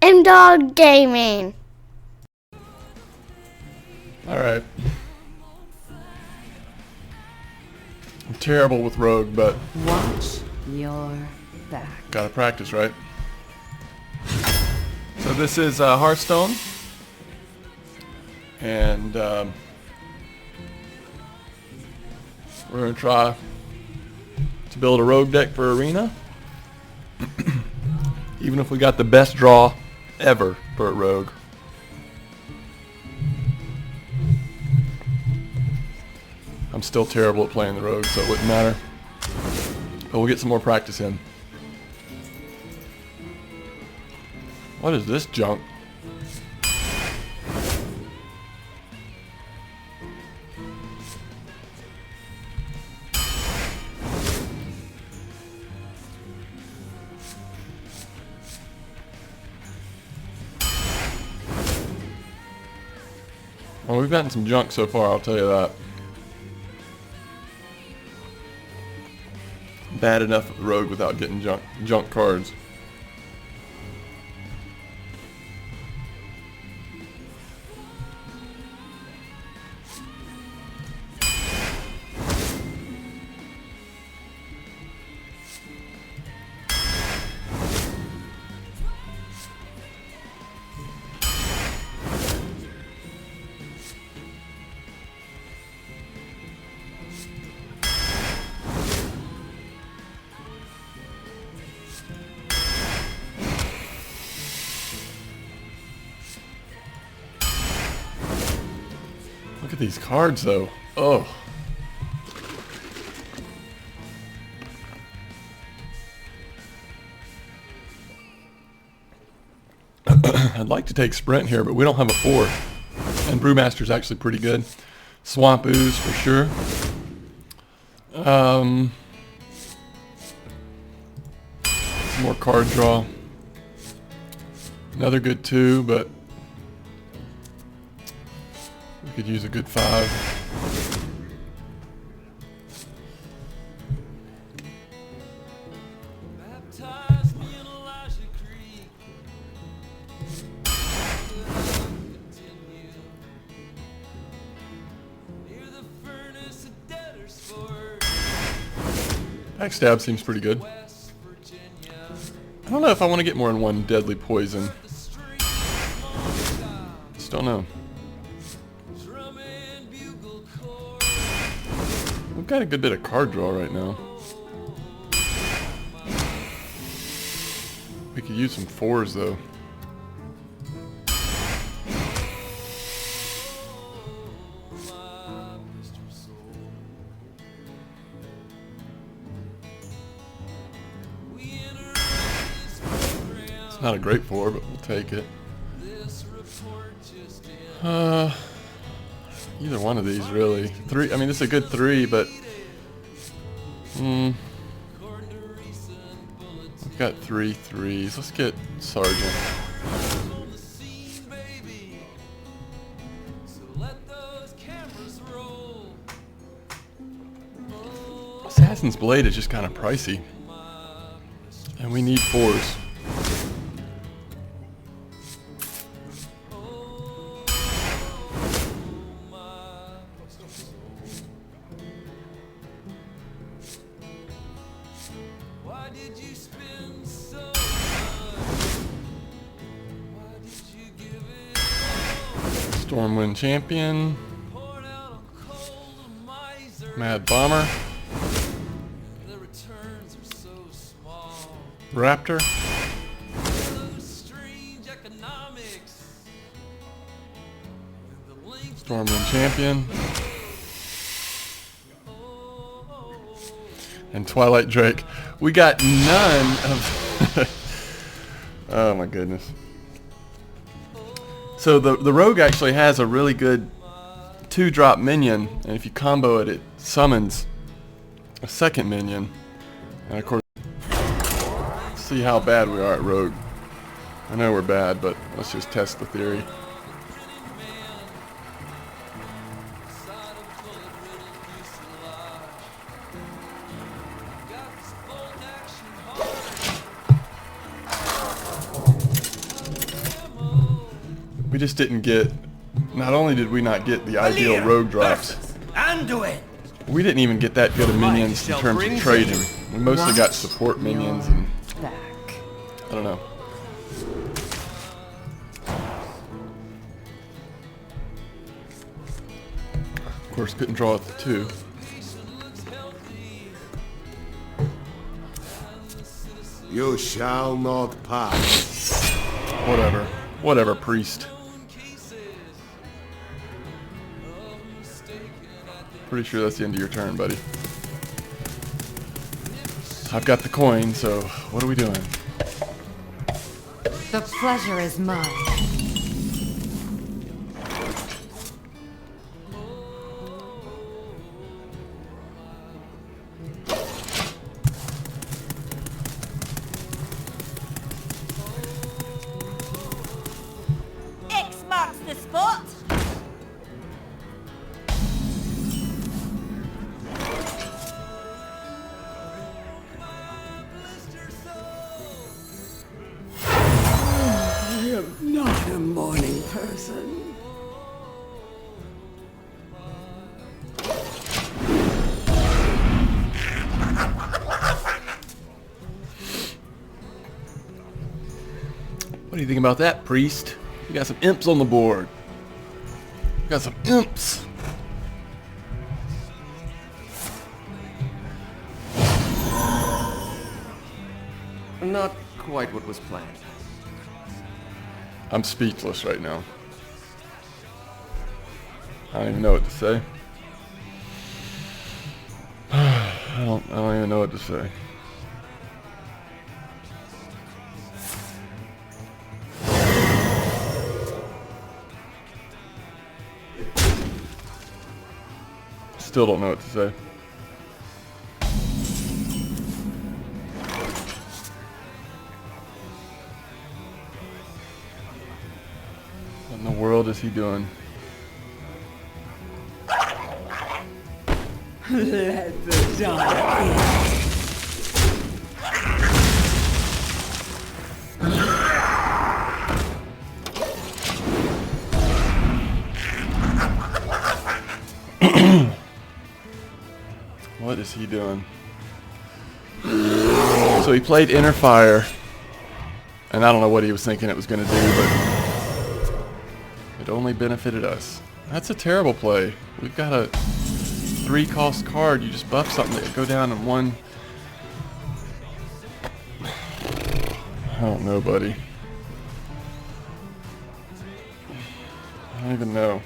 M-Dog Gaming. Alright. I'm terrible with Rogue, but watch your back. gotta practice, right? So this is Hearthstone. And we're going to try to build a Rogue deck for Arena. Even if we got the best draw ever for a Rogue. I'm still terrible at playing the Rogue, so it wouldn't matter. But we'll get some more practice in. What is this junk? Well, we've gotten some junk so far, I'll tell you that. Bad enough at the Rogue without getting junk cards. Look at these cards, though. Oh. I'd like to take Sprint here, but we don't have a 4. And Brewmaster's actually pretty good. Swamp Ooze for sure. Some more card draw. Another good 2, but we could use a good 5. Backstab seems pretty good. I don't know if I want to get more than one deadly poison. Just don't know. We've got a good bit of card draw right now. We could use some 4s though. It's not a great 4, but we'll take it. Either one of these, really. 3. I mean, this is a good 3, but we've got 3 3s. Let's get Sergeant. Assassin's Blade is just kind of pricey, and we need 4s. Stormwind Champion. Mad Bomber. Raptor. Stormwind Champion. And Twilight Drake. We got none of... Oh my goodness. So the Rogue actually has a really good 2-drop minion, and if you combo it, it summons a second minion. And of course, let's see how bad we are at Rogue. I know we're bad, but let's just test the theory. We just didn't get. Not only did we not get the ideal rogue drops, we didn't even get that good of minions in terms of trading. We mostly got support minions and Back. I don't know. Of course, couldn't draw at the 2. You shall not pass. Whatever. Whatever, priest. Pretty sure that's the end of your turn, buddy. I've got the coin, so what are we doing? The pleasure is mine. X marks the spot. I am not a morning person. What do you think about that, priest? We got some imps on the board. We got some imps. Not quite what was planned. I'm speechless right now. I don't even know what to say. I don't even know what to say. Still don't know what to say. What in the world is he doing? Let the dark in. What is he doing? So he played Inner Fire, and I don't know what he was thinking it was going to do, but it only benefited us. That's a terrible play. We've got a 3-cost card. You just buff something that go down in 1. I don't know, buddy. I don't even know.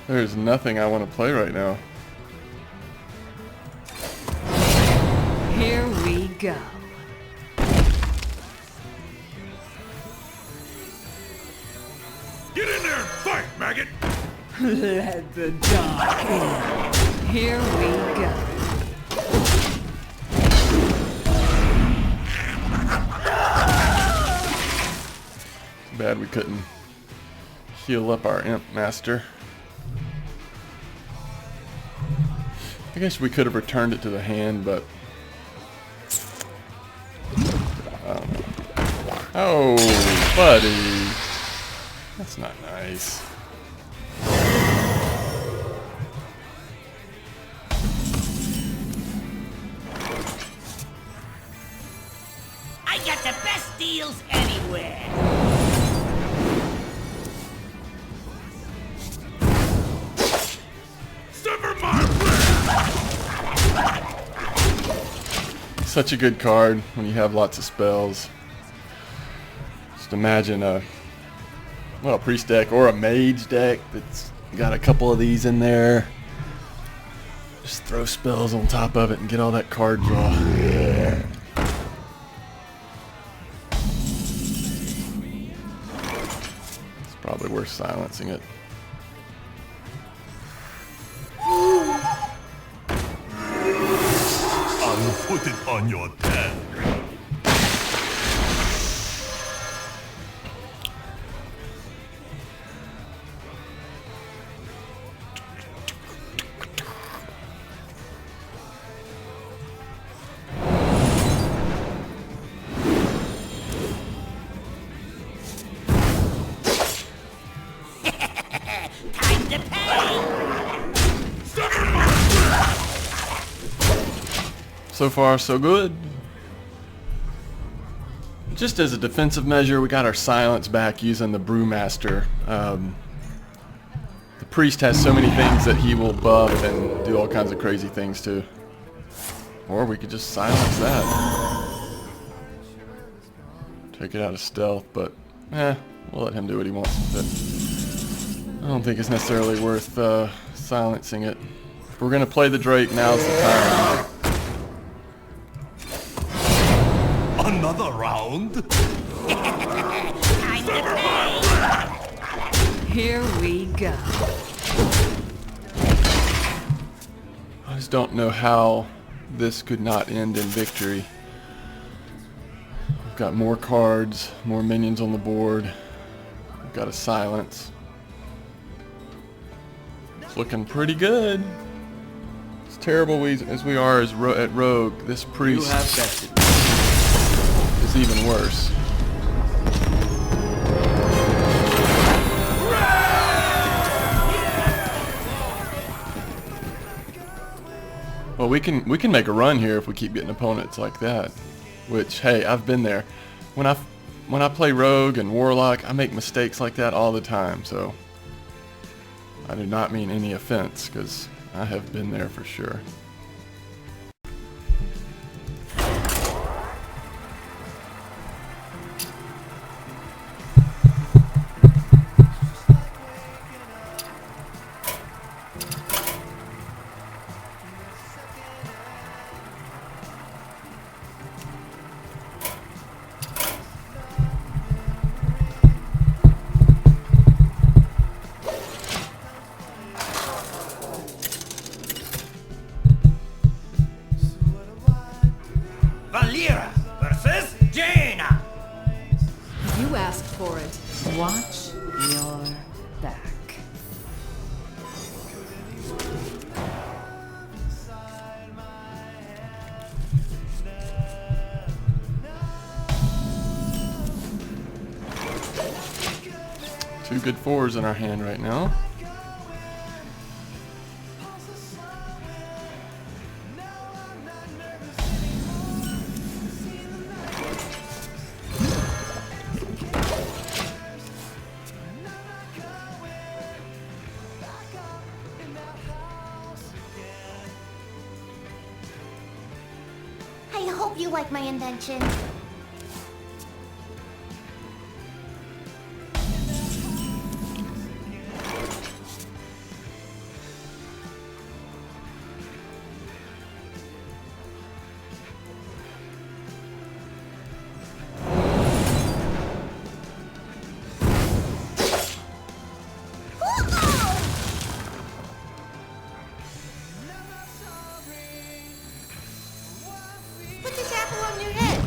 There's nothing I want to play right now. Here we go. Get in there and fight, maggot! Let the dark in. Here we go. Bad we couldn't heal up our imp master. I guess we could have returned it to the hand, but I don't know. Oh, buddy. That's not nice. I got the best deals anywhere. Sever my Such a good card when you have lots of spells. Just imagine a priest deck or a mage deck that's got a couple of these in there. Just throw spells on top of it and get all that card draw. Yeah. It's probably worth silencing it. I'll put it on your tab. Time to pay! So far, so good. Just as a defensive measure, we got our silence back using the Brewmaster. The priest has so many things that he will buff and do all kinds of crazy things to. Or we could just silence that. Take it out of stealth, but we'll let him do what he wants with it. I don't think it's necessarily worth silencing it. If we're gonna play the Drake, now's the time. Another round? Time to pay! Here we go. I just don't know how this could not end in victory. We've got more cards, more minions on the board. We've got a silence. It's looking pretty good. As terrible as we are at Rogue, this You priest have bested. is even worse. Well, we can make a run here if we keep getting opponents like that. Which, hey, I've been there. When I play Rogue and Warlock, I make mistakes like that all the time. So I do not mean any offense, because I have been there for sure. Valera versus Jaina! You asked for it. Watch your back. Two good fours in our hand right now. I hope you like my invention. Put this apple on your head.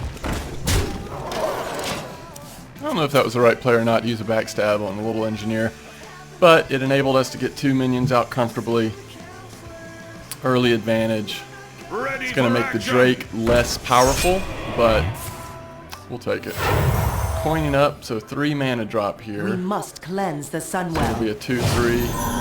I don't know if that was the right play or not to use a backstab on the little engineer, but it enabled us to get two minions out comfortably. Early advantage. Ready It's going to for make the action. Drake less powerful, but we'll take it. Coining up, so 3 mana drop here. We must cleanse the It'll Sunwell. be a 2/3.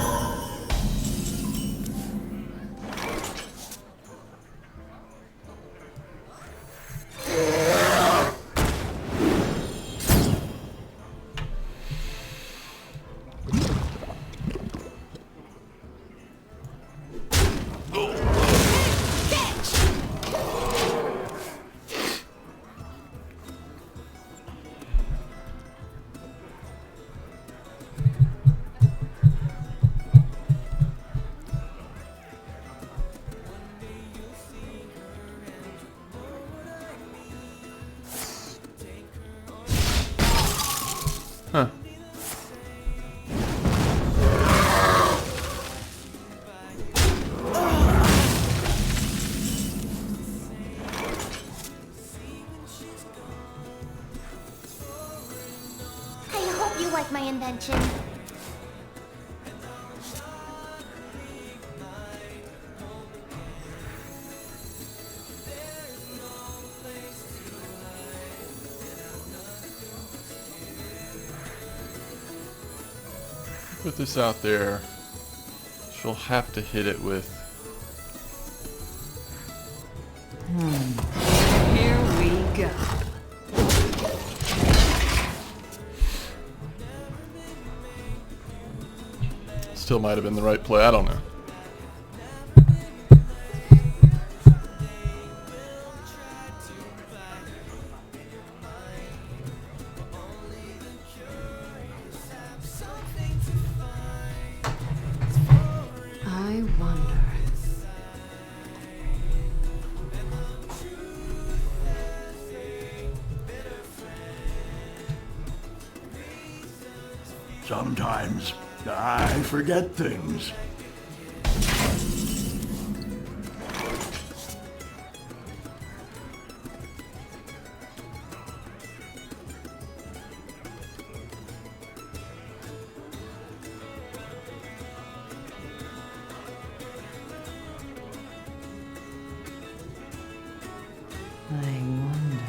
Huh. I hope you like my invention. Put this out there. we'll have to hit it with. Here we go. Still might have been the right play. I don't know. I wonder. Sometimes I forget things. I wonder.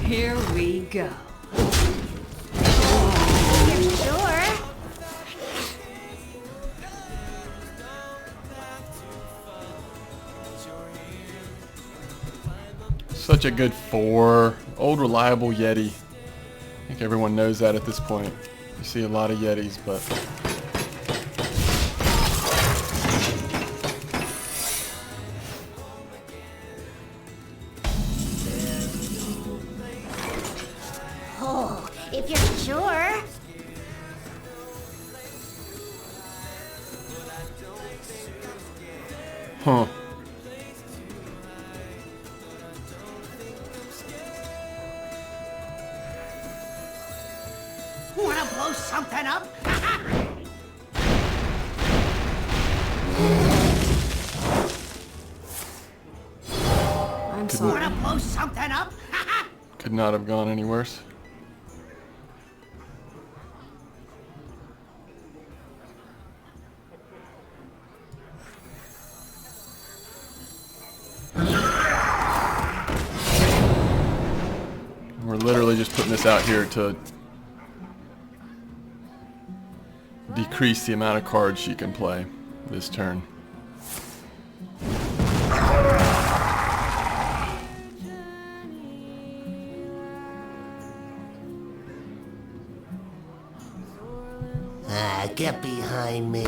Here we go. You're sure? Such a good 4. Old reliable Yeti. I think everyone knows that at this point. You see a lot of Yetis, but Oh, if you're sure. huh. Wanna blow something up? I'm sorry. Wanna blow something up? Could not have gone any worse. We're literally just putting this out here to decrease the amount of cards she can play this turn. Get behind me.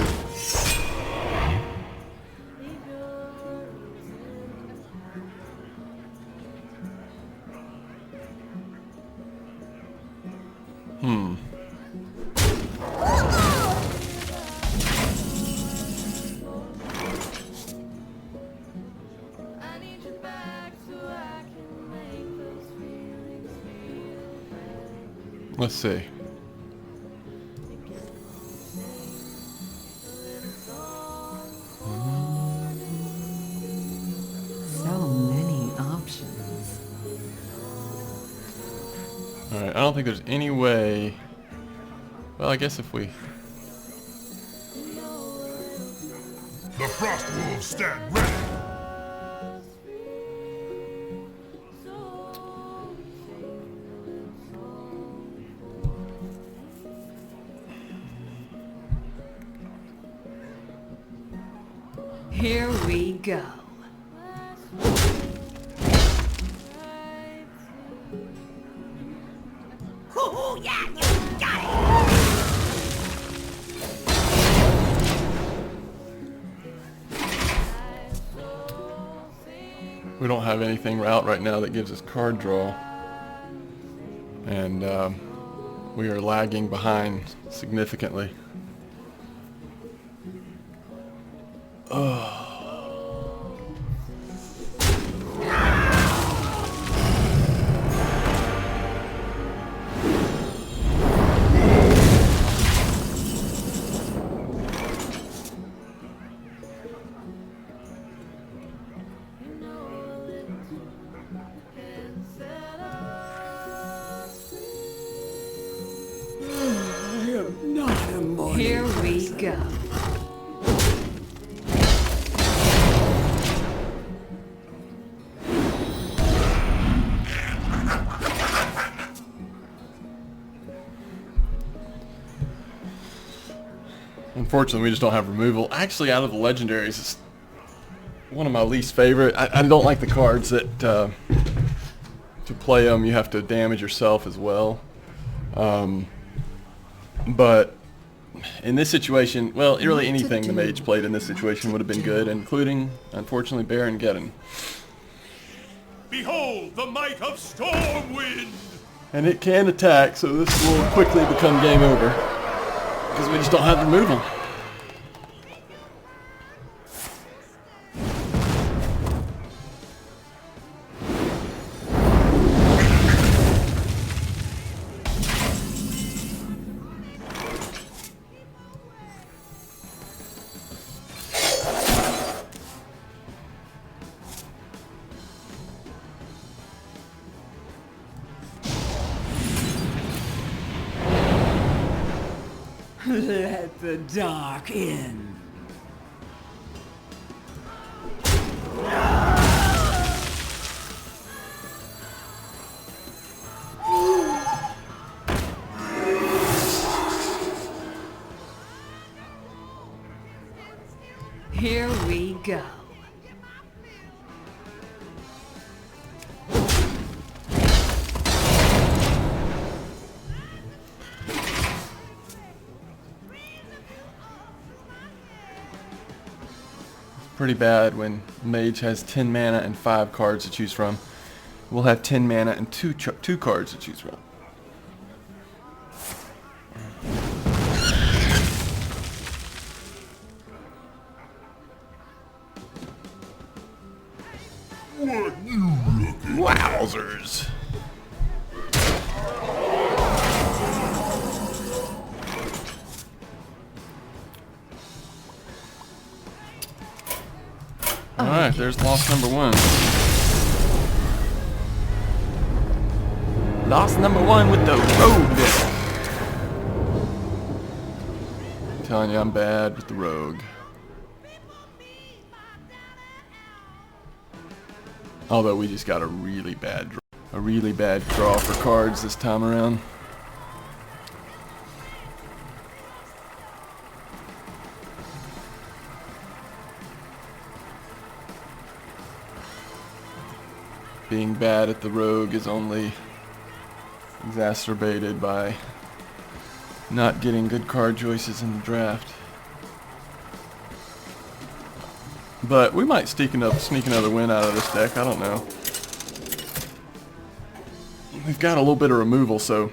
Let's see. So many options. Alright, I don't think there's any way. Well, I guess if we. The Frost Wolves stand ready. Here we go. Hoo-hoo, yeah, you got it. We don't have anything out right now that gives us card draw. And we are lagging behind significantly. I am not a morning Here we person. go. Unfortunately, we just don't have removal. Actually, out of the legendaries, it's one of my least favorite. I don't like the cards that to play them you have to damage yourself as well. But in this situation, well, really anything the mage played in this situation would have been good, including, unfortunately, Baron Geddon. Behold the might of Stormwind! And it can attack, so this will quickly become game over. Because we just don't have removal. Let the dark in. Here we go. Pretty bad when mage has 10 mana and 5 cards to choose from. We'll have 10 mana and two cards to choose from. Wowzers! Alright, there's loss number 1. Loss number 1 with the rogue deck. I'm telling you, I'm bad with the rogue. Although we just got a really bad draw for cards this time around. Being bad at the rogue is only exacerbated by not getting good card choices in the draft. But we might sneak another win out of this deck, I don't know. We've got a little bit of removal, so...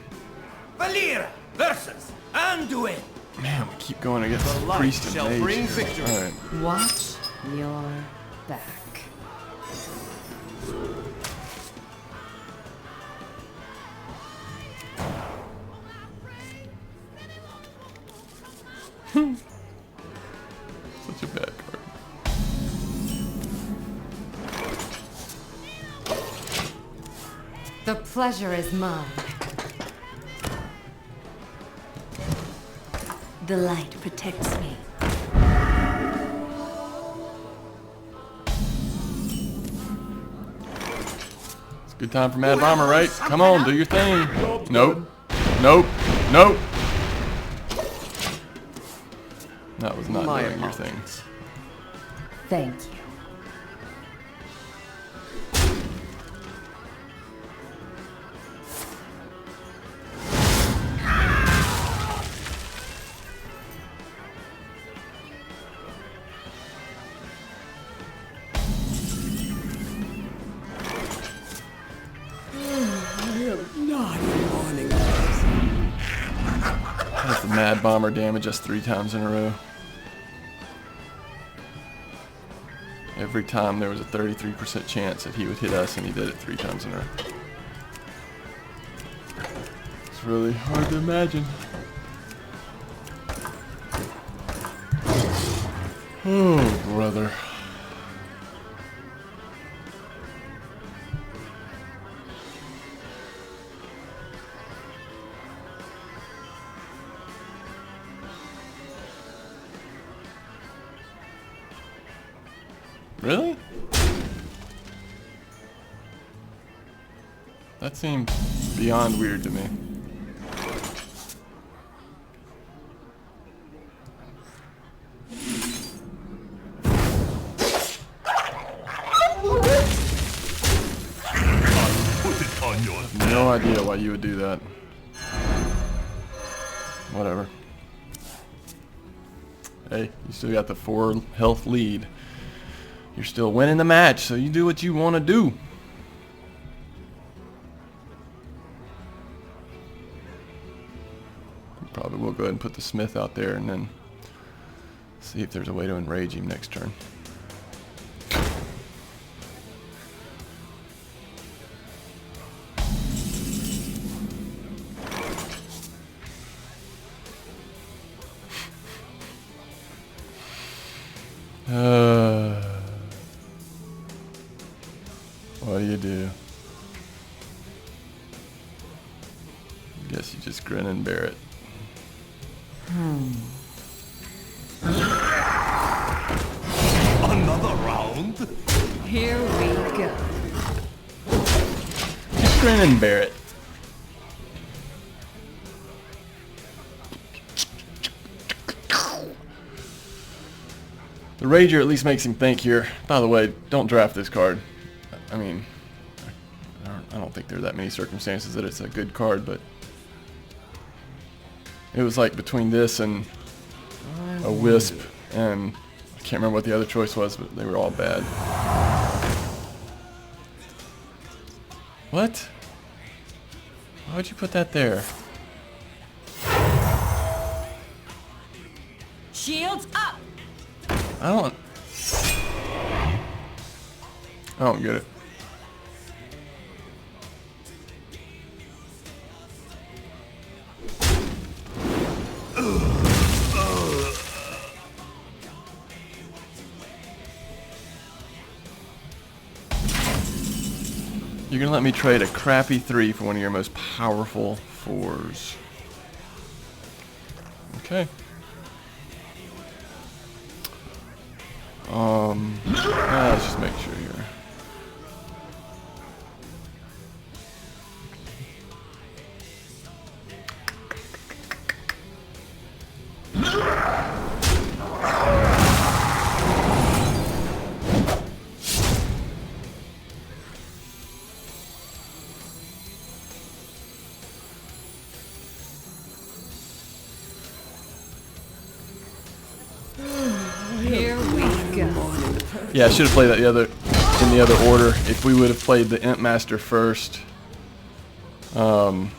Valir versus Anduin. Man, we keep going against Priest and shall Mage. bring victory. Alright. Watch your back. Such a bad card. The pleasure is mine. The light protects me. It's a good time for Mad Bomber, right? Come on, do your thing. Nope. Nope. Nope. That was not My doing your thing. apologies. Thank you. Not a morning person. Has the Mad Bomber damage us 3 times in a row. Every time there was a 33% chance that he would hit us, and he did it 3 times in a row. It's really hard to imagine. Oh, brother. Really? That seems beyond weird to me. no idea why you would do that. Whatever. Hey, you still got the 4 health lead. You're still winning the match, so you do what you want to do. Probably will go ahead and put the Smith out there and then see if there's a way to enrage him next turn. What do you do? Guess you just grin and bear it. Another round? Here we go. Just grin and bear it. The Rager at least makes him think here. By the way, don't draft this card. I mean, I don't think there are that many circumstances that it's a good card, but it was like between this and a Wisp, and I can't remember what the other choice was, but they were all bad. What? Why would you put that there? Shields up! I don't get it. You're gonna let me trade a crappy 3 for one of your most powerful 4s. Okay. Let's just make sure here. Here we go. Yeah, I should have played that in the other order. If we would have played the Imp Master first, then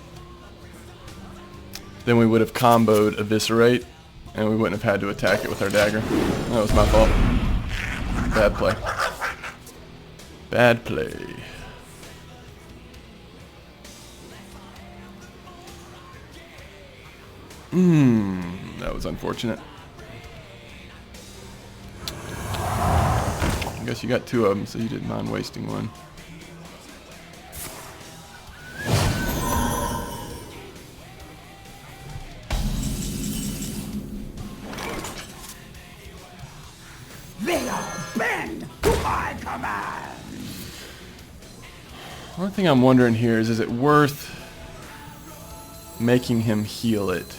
we would have comboed Eviscerate, and we wouldn't have had to attack it with our dagger. That was my fault. Bad play. Bad play. That was unfortunate. I guess you got 2 of them, so you didn't mind wasting one. They all bend to my command. One thing I'm wondering here is it worth making him heal it?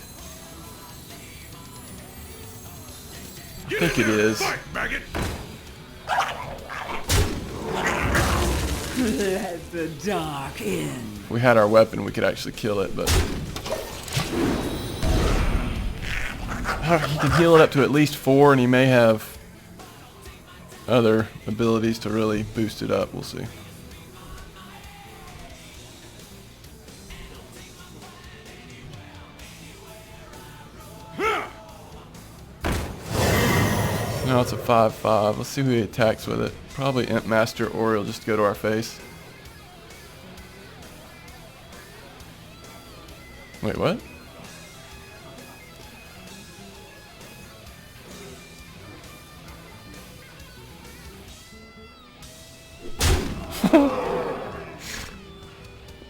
I think it is. Fight, maggot! Let the dark in. If we had our weapon, we could actually kill it, but he can heal it up to at least 4, and he may have other abilities to really boost it up. We'll see. Now it's a 5/5. Let's see who he attacks with it. Probably Imp Master, or he'll just go to our face. Wait, what?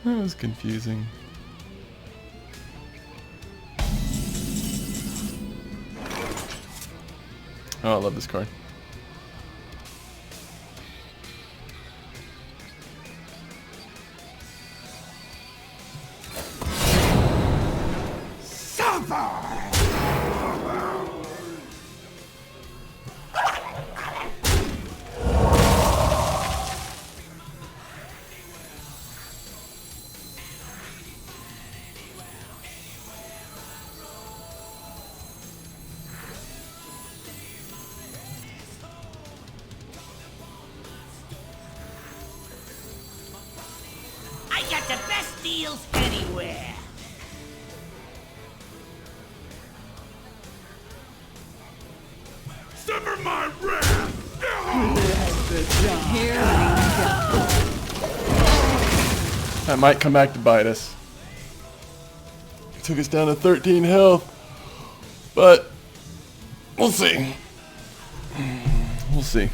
That was confusing. Oh, I love this card. deals anywhere. Sever my wrath! Here we go. That might come back to bite us. It took us down to 13 health. But we'll see. We'll see.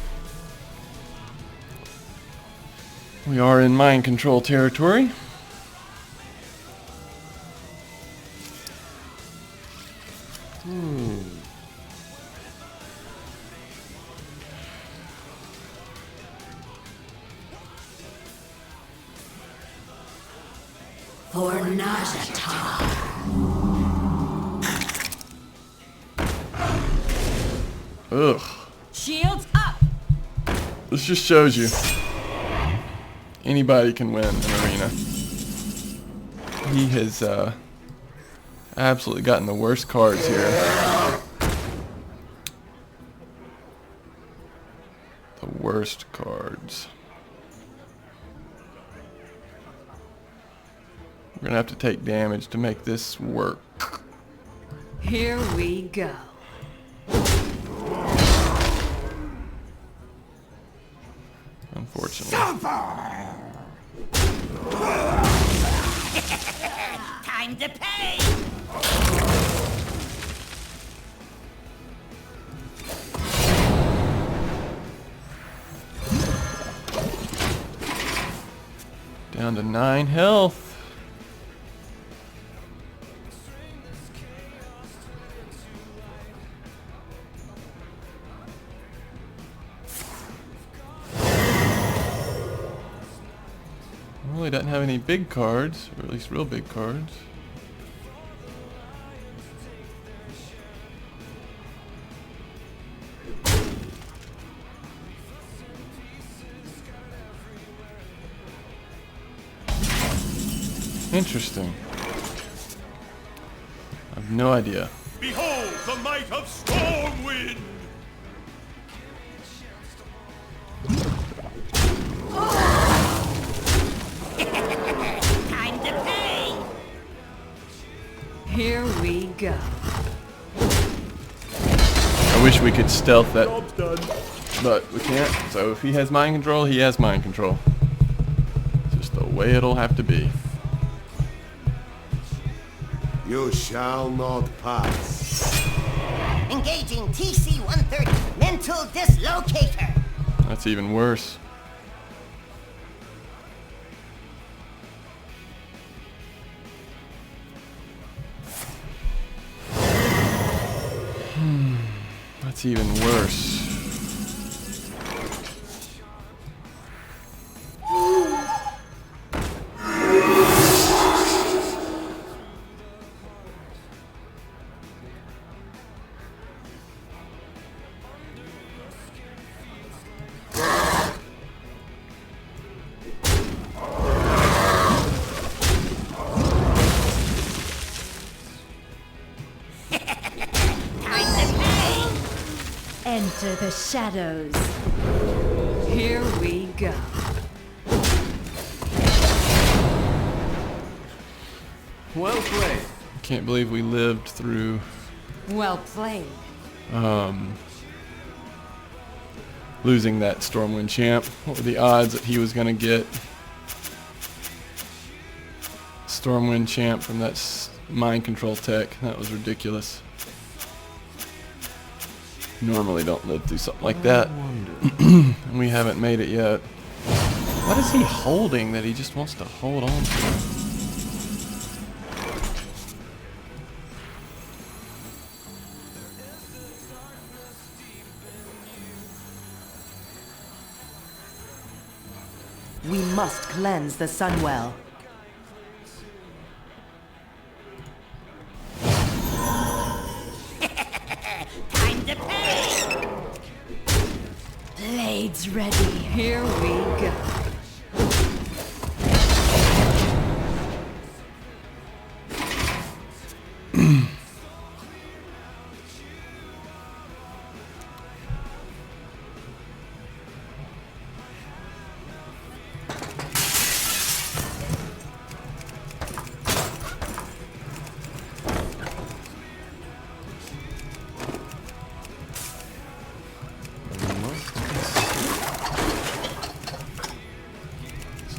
We are in mind control territory. For Nazata. Ugh. Shields up. This just shows you anybody can win an arena. He has absolutely gotten the worst cards here. The worst cards. We're gonna have to take damage to make this work. Here we go. Unfortunately. Time to pay. Down to 9 health. Well, he doesn't have any big cards, or at least real big cards. Interesting. I have no idea. Behold the might of Stormwind! Time to pay. Here we go. I wish we could stealth that, but we can't. So if he has mind control, he has mind control. It's just the way it'll have to be. You shall not pass. Engaging TC-130 mental dislocator. That's even worse. That's even worse. Enter the shadows. Here we go. Well played. Can't believe we lived through Well played. losing that Stormwind champ. What were the odds that he was going to get Stormwind champ from that mind control tech? That was ridiculous. Normally don't live through something like that. And we haven't made it yet. What is he holding that he just wants to hold on to? We must cleanse the Sunwell. Time to pay. Blades ready. Here we go.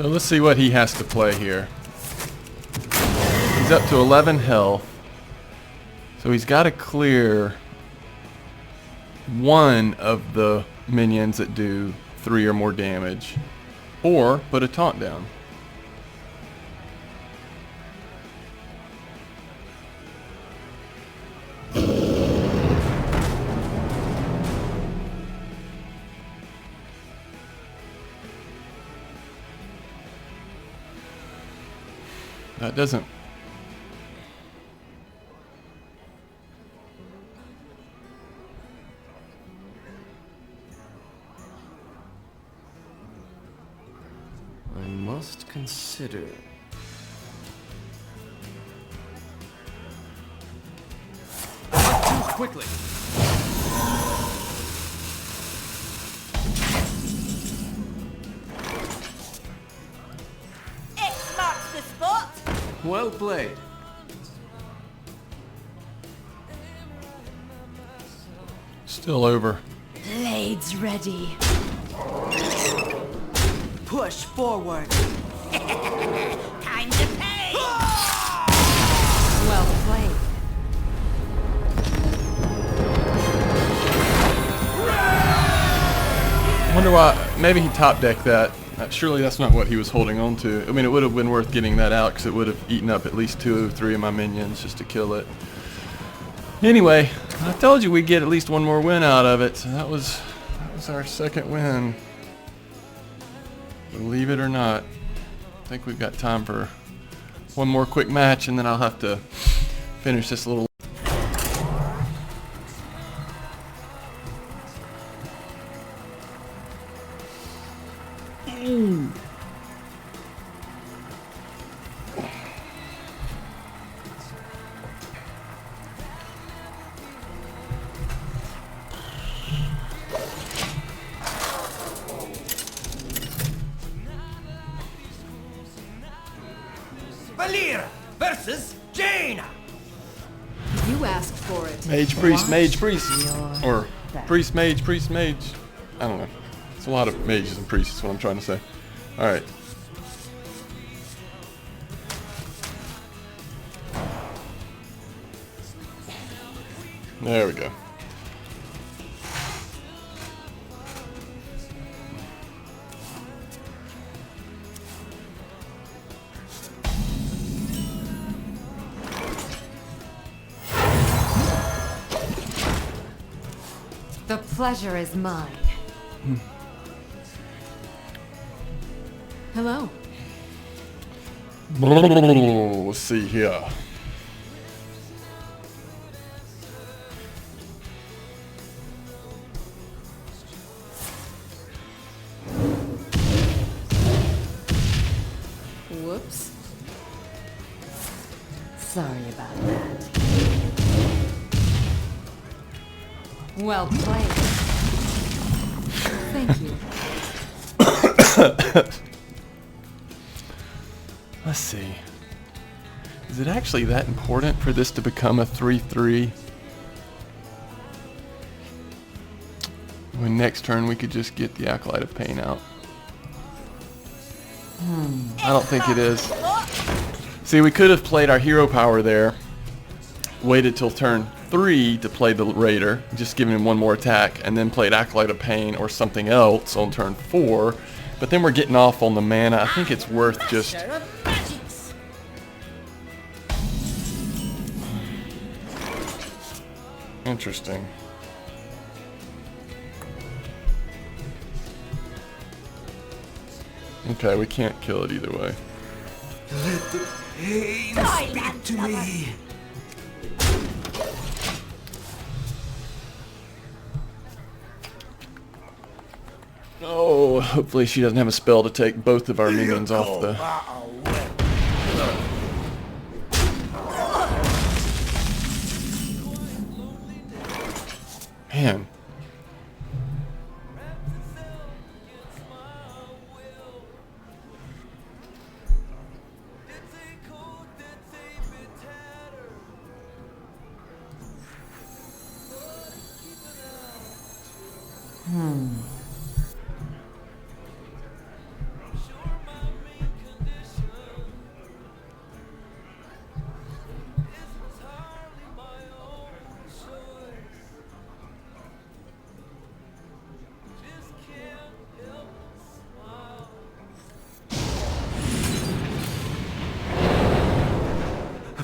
So let's see what he has to play here. He's up to 11 health. So he's got to clear one of the minions that do 3 or more damage, or put a taunt down. That doesn't. I must consider. Choose quickly. X marks the spot. Well played. Still over. Blades ready. Push forward. Time to pay. Well played. I wonder why. Maybe he top decked that. Surely that's not what he was holding on to. I mean, it would have been worth getting that out because it would have eaten up at least 2 or 3 of my minions just to kill it. Anyway, I told you we'd get at least one more win out of it. So that was our second win. Believe it or not. I think we've got time for one more quick match, and then I'll have to finish this little. Valir versus Jaina. You asked for it. Mage, priest, mage, priest. Or priest, mage, priest, mage. I don't know. It's a lot of mages and priests is what I'm trying to say. Alright. There we go. The pleasure is mine. Hello. Let's see here. Whoops. Sorry about that. Well played. Thank you. Let's see. Is it actually that important for this to become a 3-3? When next turn we could just get the Acolyte of Pain out. I don't think it is. See, we could have played our hero power there, waited till turn 3 to play the Raider, just giving him one more attack, and then played Acolyte of Pain or something else on turn 4. But then we're getting off on the mana. I think it's worth just... Interesting. Okay, we can't kill it either way. Let the pain speak to me. Oh, hopefully she doesn't have a spell to take both of our minions off the... Man.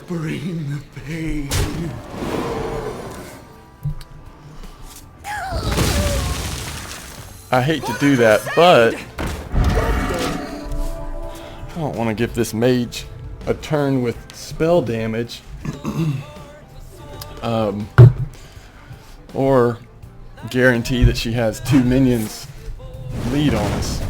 Bring the pain. I hate to do that, but I don't want to give this mage a turn with spell damage. Or guarantee that she has 2 minions lead on us.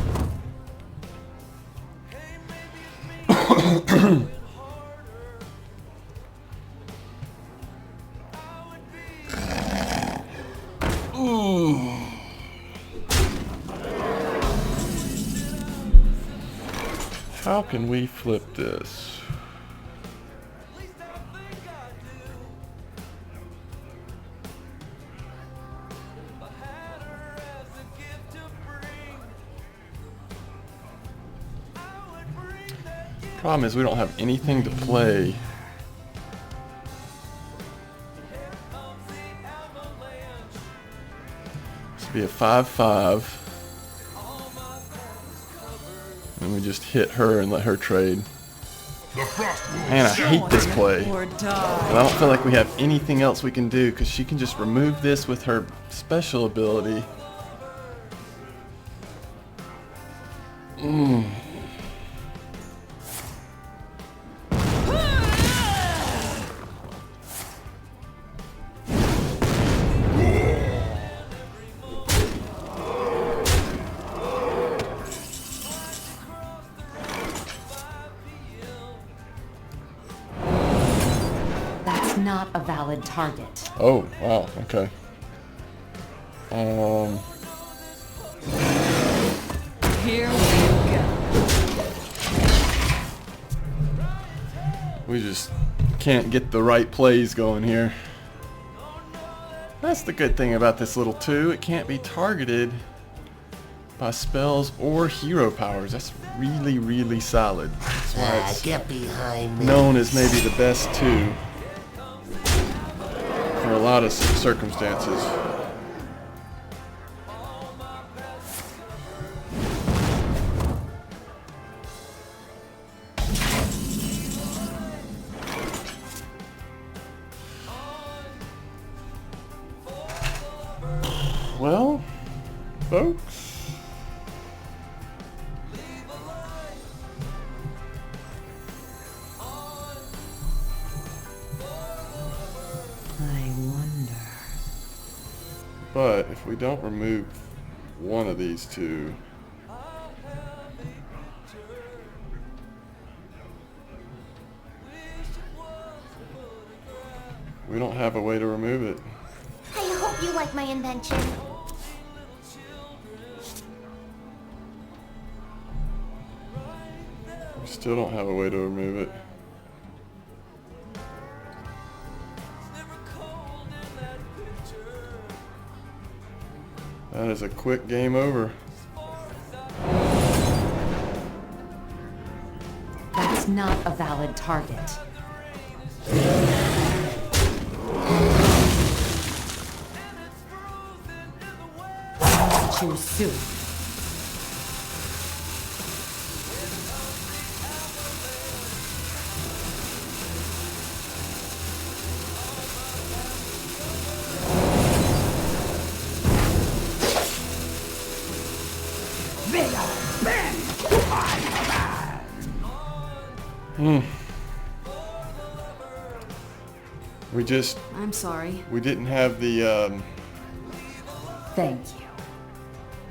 How can we flip this? Problem is we don't have anything to play. This would be a 5/5. And we just hit her and let her trade. The frost wolves Man, I hate this play. Or But die. I don't feel like we have anything else we can do because she can just remove this with her special ability. That's not a valid target. Oh, wow, okay. Here we go. We just can't get the right plays going here. That's the good thing about this little 2. It can't be targeted by spells or hero powers. That's really, really solid. That's why it's Get behind me. known as maybe the best 2 for a lot of circumstances. Well, folks, I wonder. but if we don't remove one of these 2, we don't have a way to remove it. I hope you like my invention. We still don't have a way to remove it. That is a quick game over. That's not a valid target. Choose soon. I'm sorry. We didn't have the, Thank you.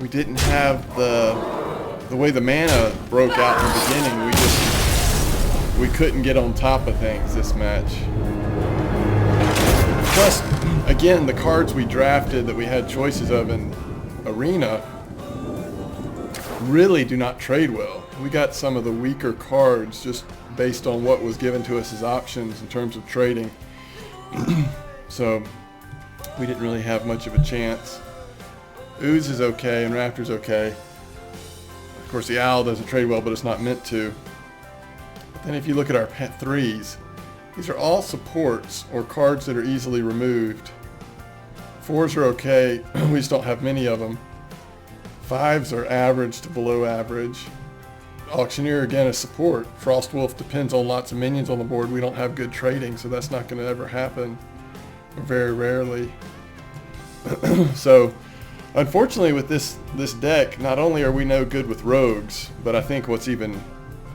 we didn't have the way the mana broke out in the beginning. We couldn't get on top of things this match. Plus, again, the cards we drafted that we had choices of in Arena really do not trade well. We got some of the weaker cards just based on what was given to us as options in terms of trading. So we didn't really have much of a chance. Ooze is okay and Raptor's okay. Of course the Owl doesn't trade well, but it's not meant to. But then if you look at our pet 3s, these are all supports or cards that are easily removed. 4s are okay, we just don't have many of them. 5s are average to below average. Auctioneer again is support. Frostwolf depends on lots of minions on the board. We don't have good trading, so that's not going to ever happen. Very rarely. So, unfortunately with this deck, not only are we no good with rogues, but I think what's even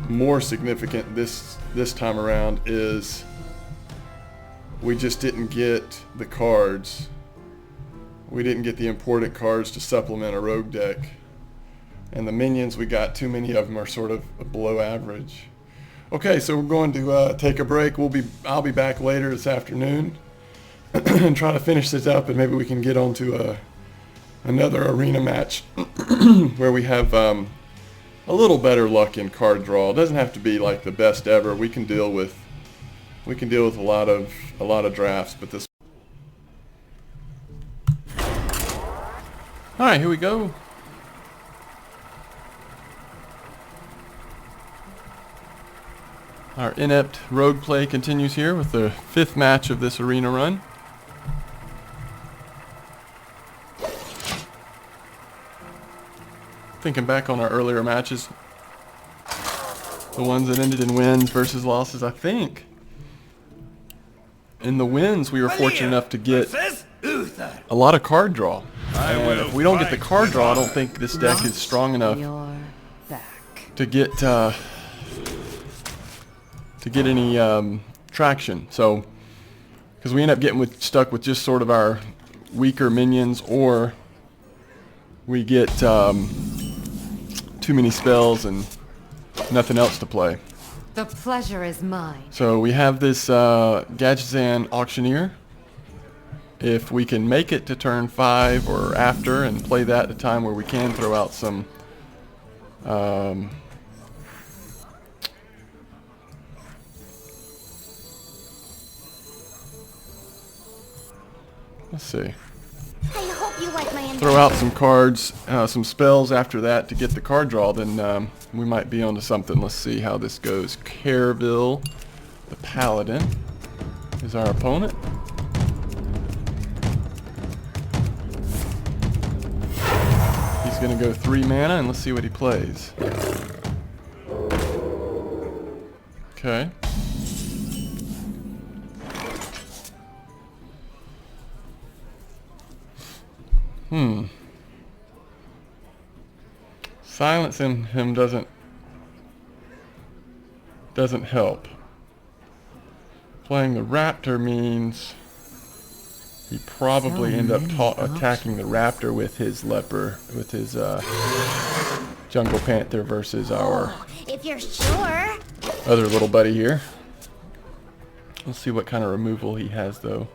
more significant this time around is we just didn't get the cards. We didn't get the important cards to supplement a rogue deck. And the minions we got, too many of them are sort of below average. Okay, so we're going to take a break. I'll be back later this afternoon and try to finish this up, and maybe we can get on to another arena match where we have a little better luck in card draw. It doesn't have to be like the best ever. We can deal with a lot of drafts, but this. All right, here we go. Our inept rogue play continues here with the 5th match of this arena run. Thinking back on our earlier matches, the ones that ended in wins versus losses, I think in the wins we were fortunate enough to get a lot of card draw. And if we don't get the card draw, I don't think this deck is strong enough to get any traction. So, because we end up getting stuck with just sort of our weaker minions, or we get too many spells and nothing else to play. The pleasure is mine. So we have this Gadgetzan Auctioneer. If we can make it to turn 5 or after and play that at a time where we can throw out some let's see. I hope you like my Throw out some cards, some spells after that to get the card draw, then we might be onto something. Let's see how this goes. Careville, the Paladin, is our opponent. He's going to go 3 mana, and let's see what he plays. Okay. Silencing him doesn't help. Playing the Raptor means he probably end up attacking the Raptor with his leper, with his Jungle Panther versus our if you're sure. other little buddy here. Let's see what kind of removal he has though.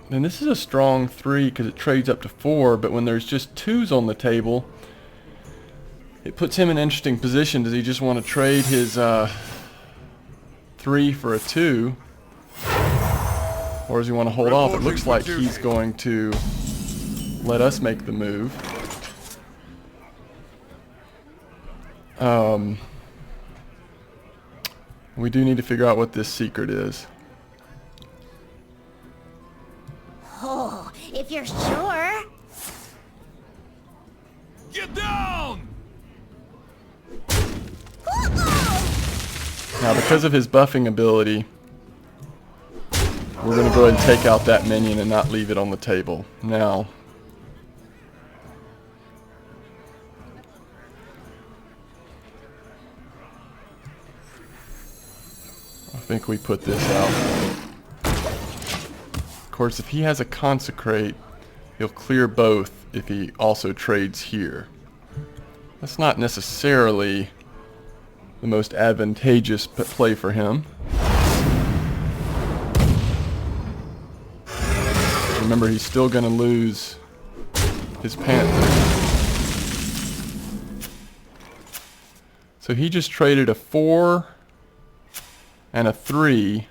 And this is a strong 3 because it trades up to 4, but when there's just 2s on the table, it puts him in an interesting position. Does he just want to trade his 3 for a 2? Or does he want to hold off? It looks like he's going to let us make the move. We do need to figure out what this secret is. Oh, if you're sure. Get down! Now, because of his buffing ability, we're going to go ahead and take out that minion and not leave it on the table. Now, I think we put this out. Of course, if he has a Consecrate, he'll clear both if he also trades here. That's not necessarily the most advantageous play for him. Remember, he's still going to lose his Panther. So he just traded a 4 and a 3.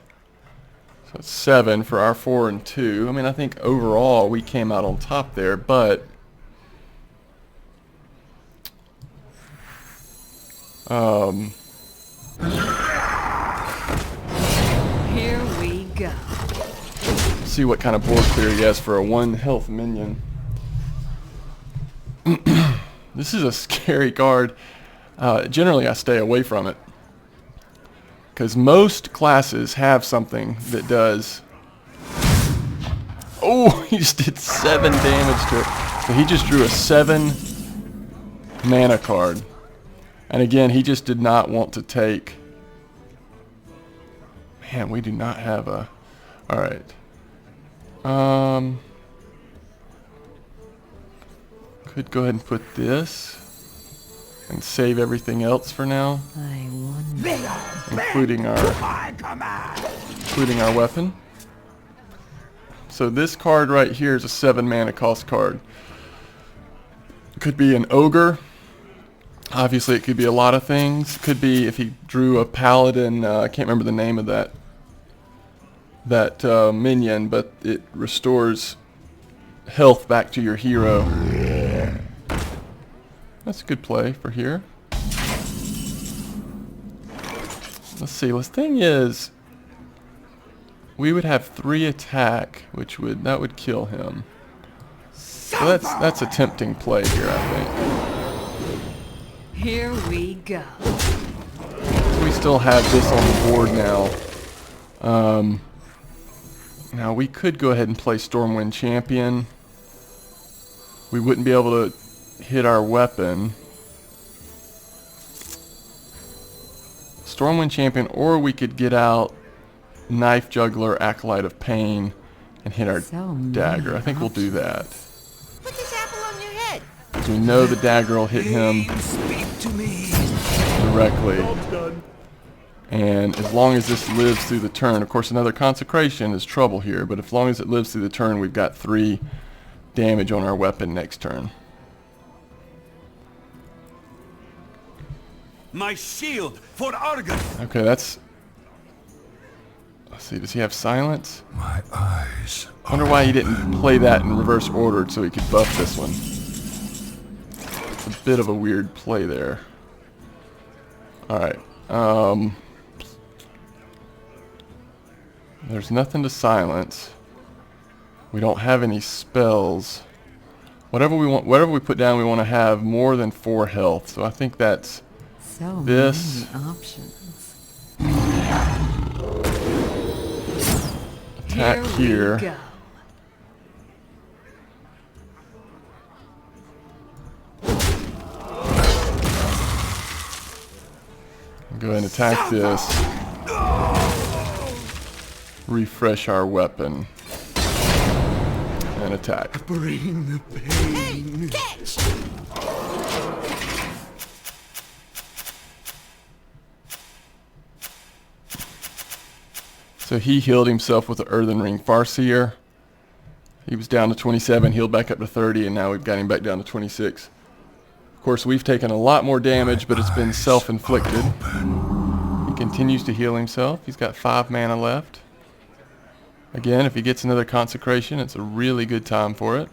So it's 7 for our 4 and 2. I mean, I think overall we came out on top there, but Here we go. see what kind of board clear he has for a 1 health minion. This is a scary card. Generally, I stay away from it. Because most classes have something that does... Oh, he just did 7 damage to it. So he just drew a 7 mana card. And again, he just did not want to take... Man, we do not have a... Alright. Could go ahead and put this. And save everything else for now. I wonder. Including our weapon. So this card right here is a 7 mana cost card. Could be an ogre. Obviously it could be a lot of things. Could be if he drew a paladin, I can't remember the name of that minion, but it restores health back to your hero. That's a good play for here. Let's see, the thing is, we would have 3 attack, which would kill him. So that's a tempting play here, I think. Here we go. So we still have this on the board now. Now we could go ahead and play Stormwind Champion. We wouldn't be able to hit our weapon. Stormwind Champion, or we could get out Knife Juggler, Acolyte of Pain, and hit our dagger. I think we'll do that. Put this apple on your head. Because we know the dagger will hit him directly. And as long as this lives through the turn, of course another consecration is trouble here, but as long as it lives through the turn, we've got 3 damage on our weapon next turn. My shield for Argus. Okay, that's... Let's see, does he have silence? My eyes. I wonder why he didn't play that in reverse order so he could buff this one. It's a bit of a weird play there. Alright, there's nothing to silence. We don't have any spells. Whatever we put down, we want to have more than 4 health. So I think that's So this. many options. Attack here. We go. Go ahead and attack this. Refresh our weapon. And attack. Bring the pain. Catch! So he healed himself with the Earthen Ring Farseer. He was down to 27, healed back up to 30, and now we've got him back down to 26. Of course, we've taken a lot more damage, but it's been self-inflicted. He continues to heal himself. He's got 5 mana left. Again, if he gets another consecration, it's a really good time for it.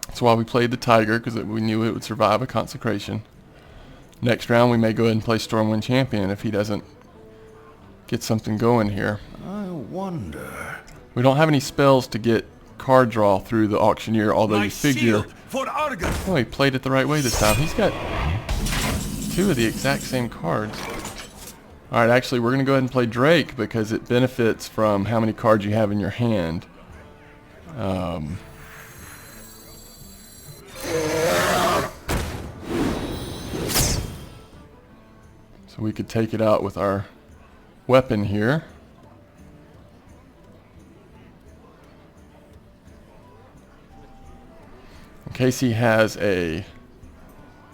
That's why we played the Tiger, because we knew it would survive a consecration. Next round, we may go ahead and play Stormwind Champion if he doesn't get something going here. I wonder. We don't have any spells to get card draw through the Auctioneer, although you figure... For Argus. Oh, he played it the right way this time. He's got 2 of the exact same cards. Alright, actually, we're going to go ahead and play Drake because it benefits from how many cards you have in your hand. So we could take it out with our weapon here. In case he has a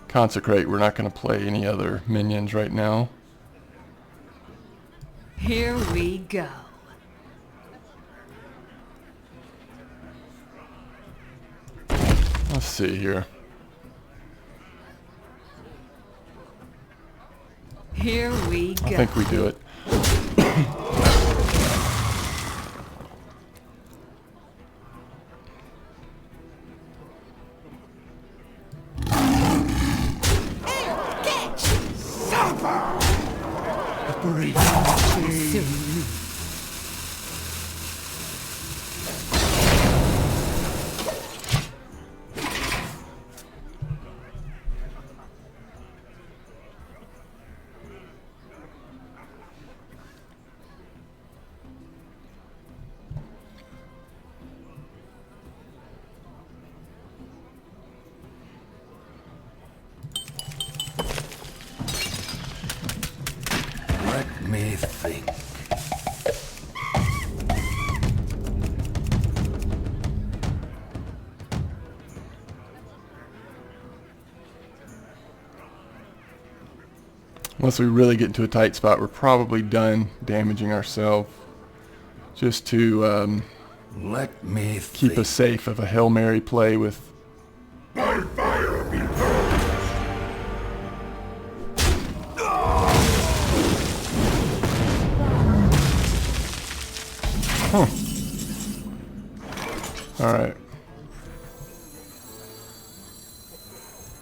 Consecrate, we're not going to play any other minions right now. Here we go. Let's see here. Here we go. I think we do it. Once we really get into a tight spot, we're probably done damaging ourselves. Just to Let me keep us safe of a Hail Mary play with... By fire be burned! Huh. Alright.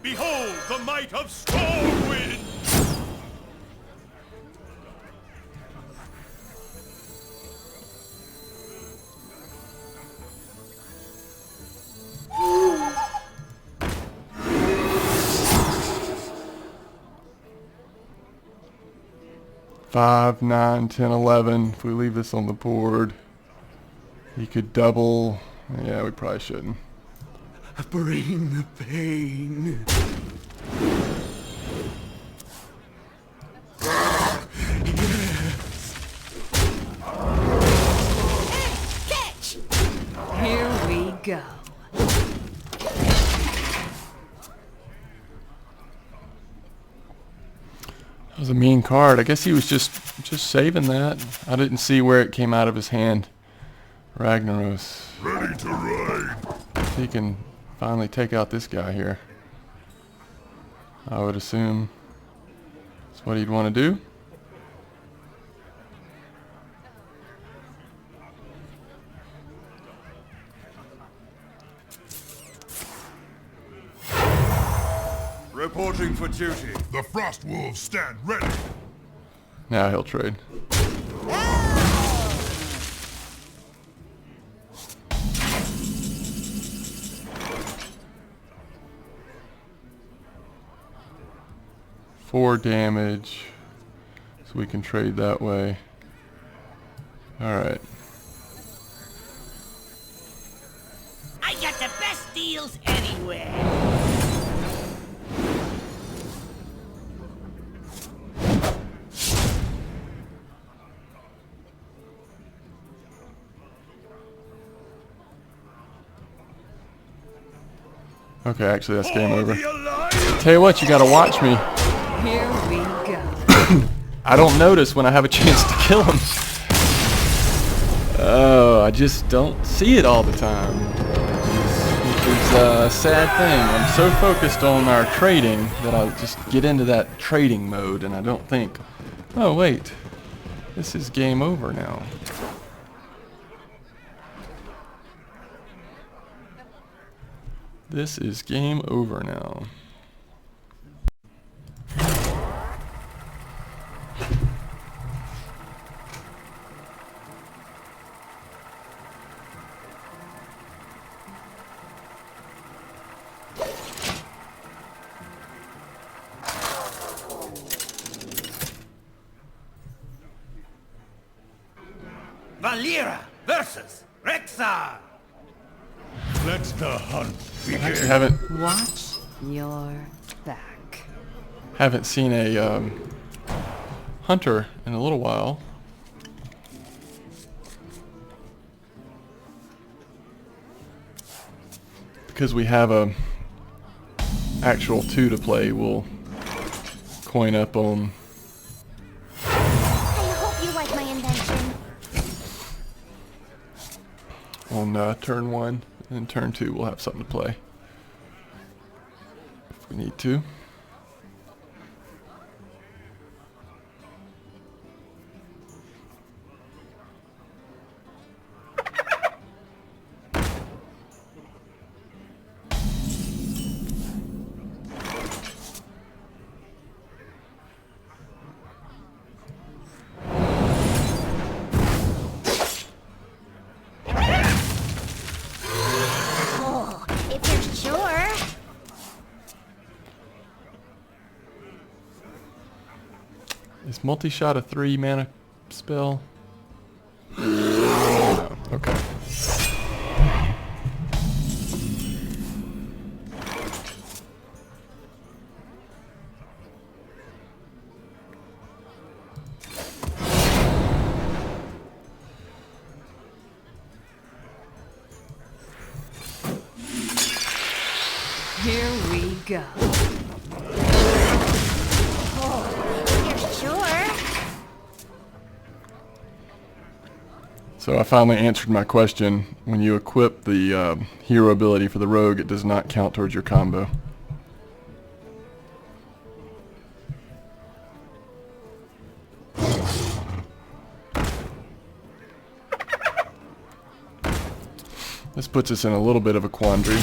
Behold the might of Stormwind! Five, 9, 10, 11. If we leave this on the board, he could double. Yeah, we probably shouldn't. Bring the pain. Catch! Here we go. That was a mean card. I guess he was just saving that. I didn't see where it came out of his hand. Ragnaros. Ready to ride! He can finally take out this guy here. I would assume that's what he'd want to do. Reporting for duty. The Frost Wolves stand ready! Now he'll trade. Four damage, so we can trade that way. Alright. I got the best deals anywhere. Okay, actually that's game over. The Alliance! Tell you what, you gotta watch me. Here we go. I don't notice when I have a chance to kill him. Oh, I just don't see it all the time. Which is a sad thing. I'm so focused on our trading that I just get into that trading mode and I don't think, oh wait, this is game over now. This is game over now. Valera versus Rexar. Let the hunt I actually begin! haven't Watch your back. seen a hunter in a little while. Because we have a actual 2 to play, we'll coin up on I hope you like my invention. turn 1, and then turn 2 we'll have something to play if we need to. Oh, if you're sure. Is multi-shot a 3 mana spell? No. Okay. Here we go. Oh, if So I finally answered my question. When you equip the hero ability for the rogue, it does not count towards your combo. This puts us in a little bit of a quandary.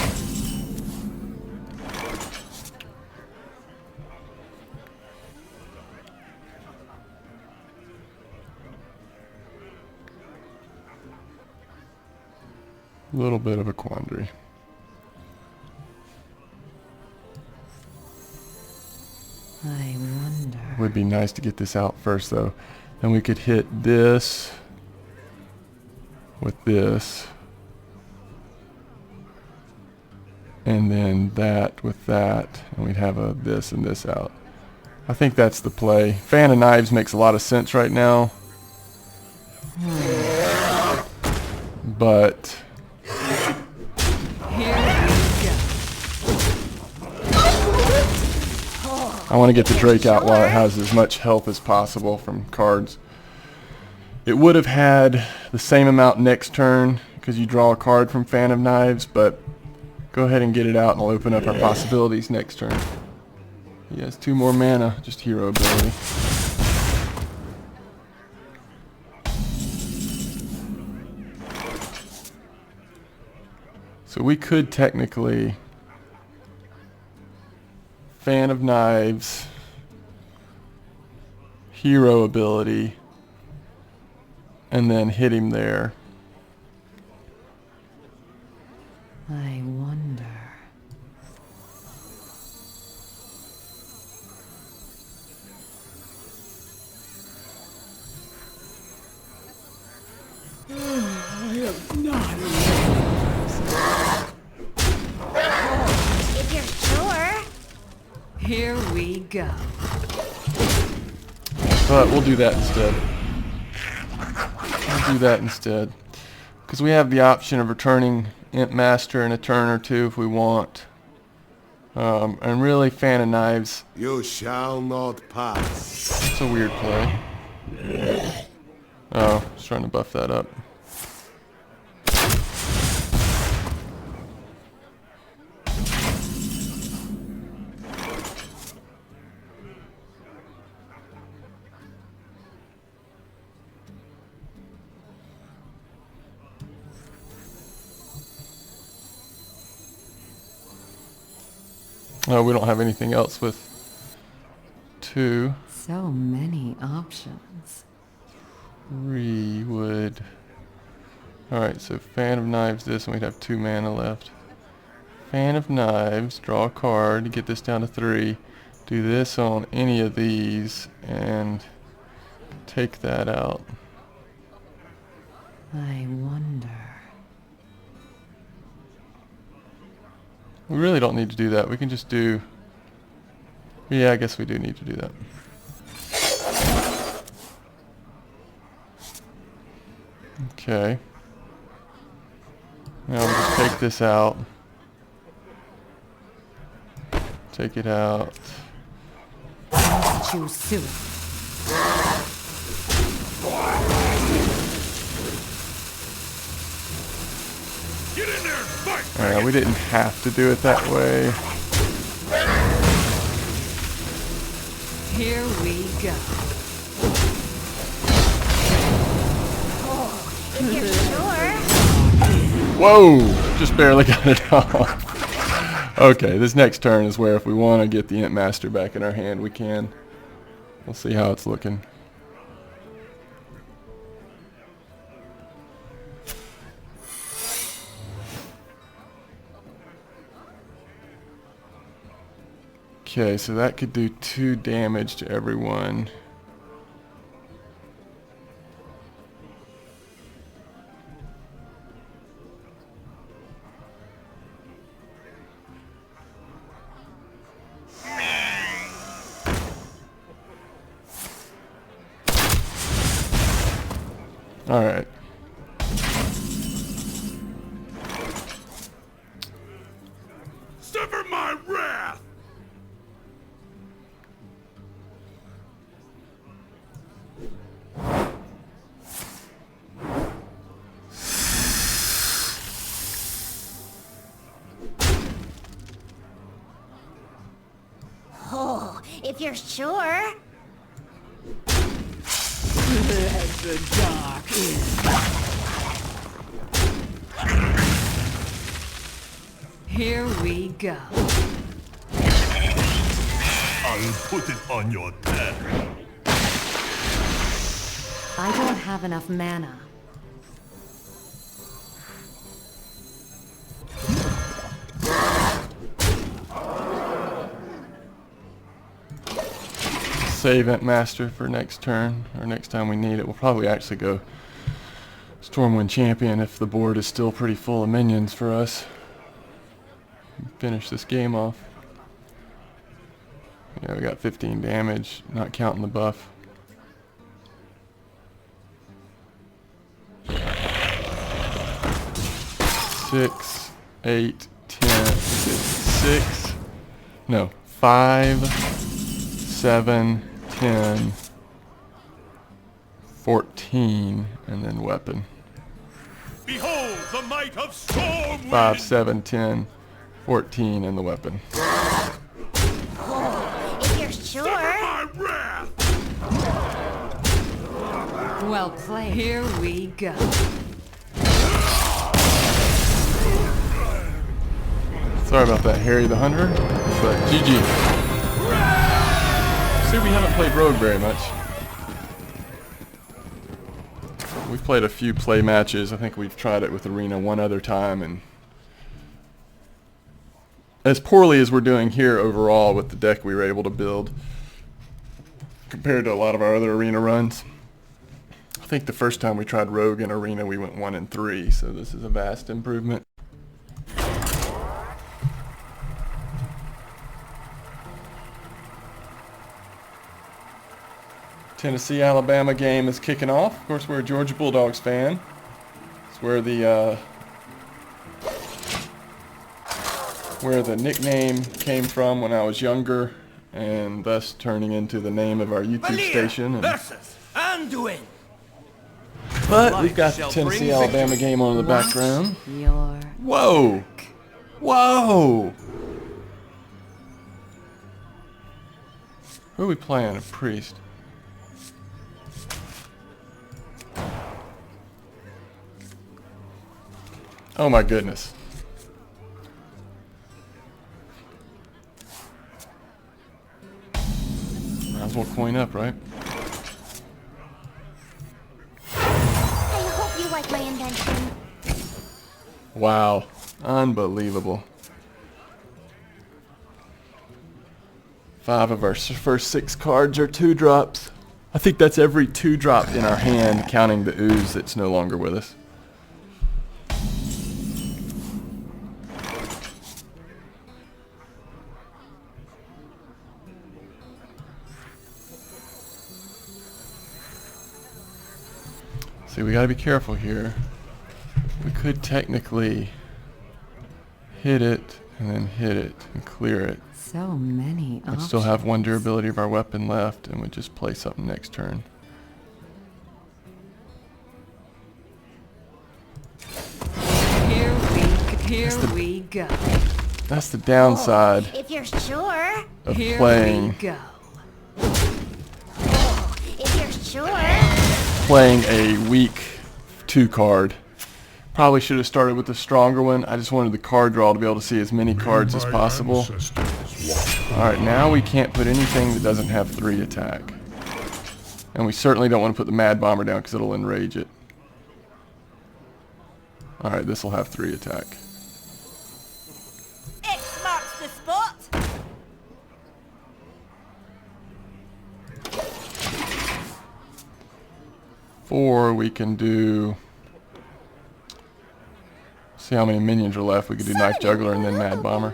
Little bit of a quandary. I wonder. Would be nice to get this out first though. Then we could hit this with this. And then that with that. And we'd have a this and this out. I think that's the play. Fan of Knives makes a lot of sense right now. But I want to get the Drake out while it has as much health as possible from cards. It would have had the same amount next turn because you draw a card from Fan of Knives, but go ahead and get it out and I'll open up our possibilities next turn. He has 2 more mana, just hero ability. So we could technically Fan of Knives, hero ability, and then hit him there. I wonder. If you're sure. Here we go. But we'll do that instead. We'll do that instead. Because we have the option of returning Imp Master in a turn or two if we want. And really, Fan of Knives. You shall not pass. It's a weird play. Oh, just trying to buff that up. Oh, we don't have anything else with 2. So many options. 3 would... Alright, so Fan of Knives this, and we'd have 2 mana left. Fan of Knives, draw a card, get this down to 3. Do this on any of these, and take that out. I wonder. We really don't need to do that. We can just do... Yeah, I guess we do need to do that. Okay. Now we'll just take this out. Take it out. Choose soon. Get in there and fight! Alright, we didn't have to do it that way. Here we go. If you're sure. Whoa! Just barely got it off. Okay, this next turn is where if we want to get the Imp Master back in our hand, we can. We'll see how it's looking. Okay, so that could do 2 damage to everyone. All right. Suffer my wrath! if you're sure. Let the dark in. Here we go. I'll put it on your tab. I don't have enough mana. Save Ent Master for next turn, or next time we need it. We'll probably actually go Stormwind Champion if the board is still pretty full of minions for us. Finish this game off. Yeah, we got 15 damage, not counting the buff. Six, 8, 10, 6, no, 5, 7, 10, 14, and then weapon. Behold the might of Stormwind! 5, 7, 10, 14, and the weapon. If you're sure. My wrath! Well played. Here we go. Sorry about that, Harry the Hunter, but GG. See, we haven't played Rogue very much. We've played a few play matches. I think we've tried it with Arena one other time, and as poorly as we're doing here overall with the deck we were able to build compared to a lot of our other Arena runs. I think the first time we tried Rogue in Arena we went 1-3, so this is a vast improvement. Tennessee-Alabama game is kicking off. Of course, we're a Georgia Bulldogs fan. It's where the nickname came from when I was younger, and thus turning into the name of our YouTube station. And Versus Anduin. but we've got the Tennessee-Alabama game on in the background. Your Whoa! Whoa! Who are we playing? A priest. Oh my goodness. Might as well coin up, right? I hope you like my invention. Wow. Unbelievable. 5 of our first 6 cards are 2-drops. I think that's every 2-drop in our hand, counting the ooze that's no longer with us. See, we gotta be careful here. We could technically hit it and then hit it and clear it. so many We'd options. still have 1 durability of our weapon left, and we'd just play something next turn. Here we go. That's the downside If you're sure. of Here we playing go. If you're sure. playing a weak 2 card. Probably should have started with the stronger one. I just wanted the card draw to be able to see as many cards as possible. Alright, now we can't put anything that doesn't have 3 attack. And we certainly don't want to put the Mad Bomber down because it'll enrage it. Alright, this will have 3 attack. X marks the spot. Or we can do... See how many minions are left. We could do Knife Juggler and then Mad Bomber.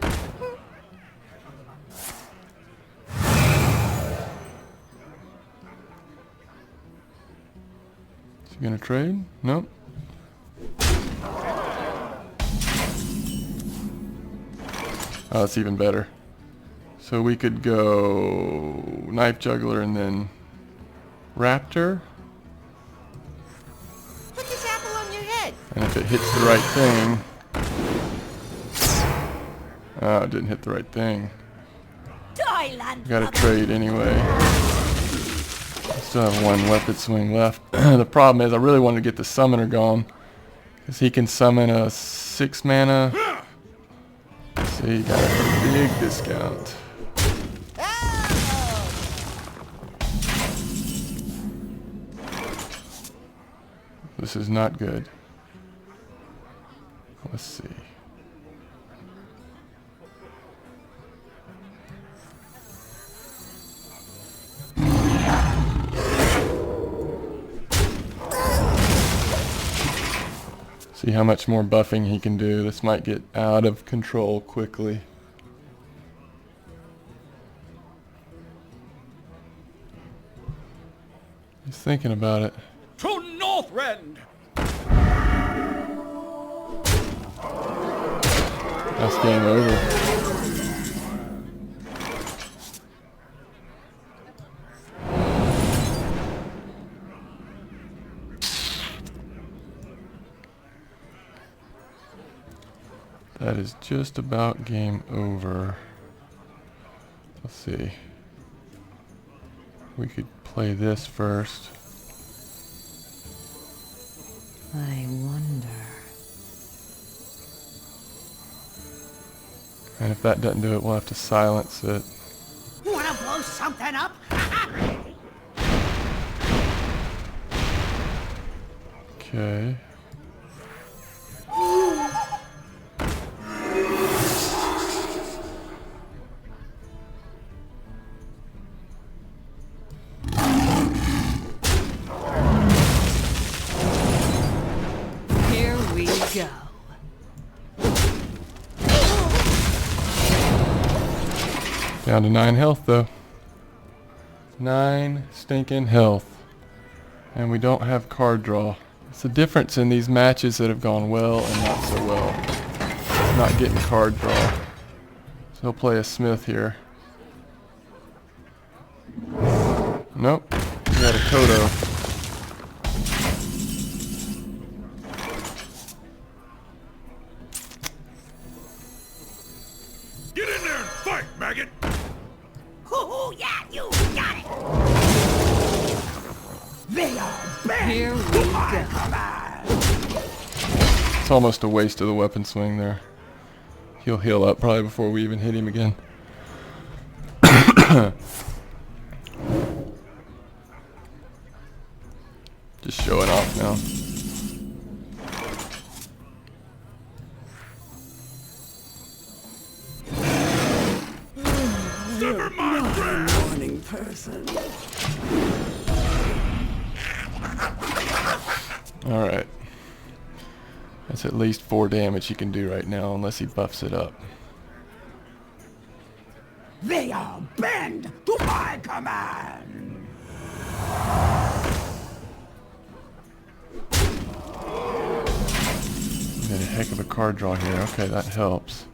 Is he gonna trade? Nope. Oh, that's even better. So we could go Knife Juggler and then Raptor. Put this apple on your head. And if it hits the right thing... Oh, it didn't hit the right thing. Die Toyland. Got to trade anyway. Still have one weapon swing left. The problem is I really wanted to get the summoner going, because he can summon a 6 mana. So he got a big discount. This is not good. Let's see. See how much more buffing he can do. This might get out of control quickly. He's thinking about it. To Northrend! That's game over. That is just about game over. Let's see. We could play this first. I wonder. And if that doesn't do it, we'll have to silence it. Wanna blow something up? Okay. Here we go. Down to 9 health though. 9 stinking health. And we don't have card draw. It's the difference in these matches that have gone well and not so well. It's not getting card draw. So he'll play a Smith here. Nope. We got a Kodo. Get in there and fight, maggot! Hoo-hoo, yeah, you got it! They are bent Here we to my go. command. It's almost a waste of the weapon swing there. He'll heal up probably before we even hit him again. Just showing off now. Sever my wrath! Morning person. Alright. That's at least 4 damage he can do right now unless he buffs it up. They are bent to my command. Got a heck of a card draw here. Okay, that helps.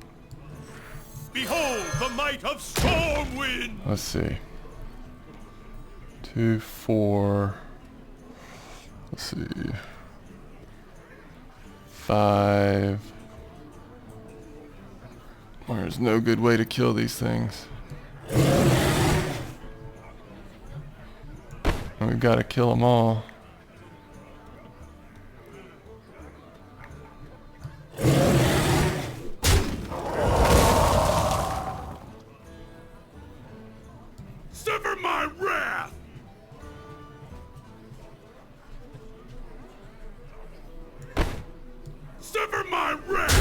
Behold the might of Stormwind! Let's see. 2, 4. Let's see. 5. There's no good way to kill these things. And we've got to kill them all. Sever my wrath! Sever my wrath!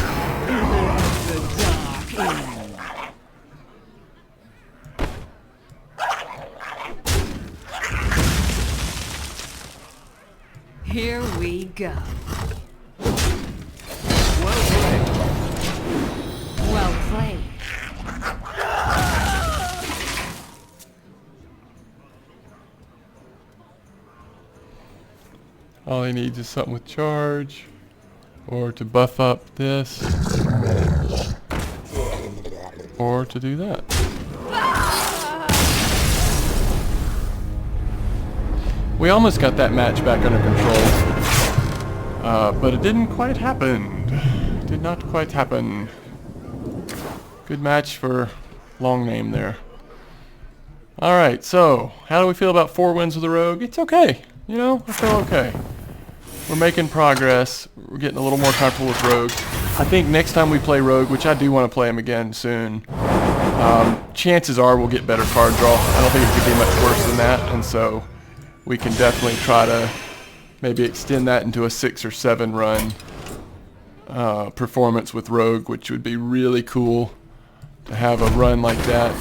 Here we go. Well played. Well played. All he needs is something with charge, or to buff up this, or to do that. We almost got that match back under control, but it didn't quite happen. Did not quite happen. Good match for long name there. Alright, so how do we feel about 4 wins with the Rogue? It's okay. You know, I feel okay. We're making progress. We're getting a little more comfortable with Rogue. I think next time we play Rogue, which I do want to play him again soon, chances are we'll get better card draw. I don't think it could be much worse than that, and so we can definitely try to maybe extend that into a 6 or 7 run performance with Rogue, which would be really cool to have a run like that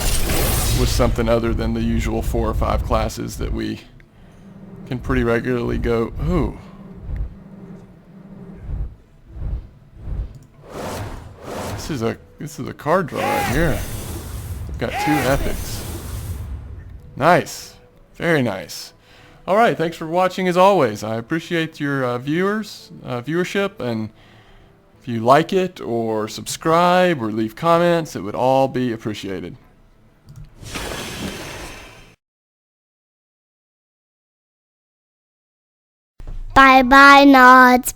with something other than the usual 4 or 5 classes that we can pretty regularly go. Ooh. This is a card draw right here. We've got 2 epics. Nice. Very nice. Alright, thanks for watching as always. I appreciate your viewership, and if you like it or subscribe or leave comments, it would all be appreciated. Bye bye, Nods.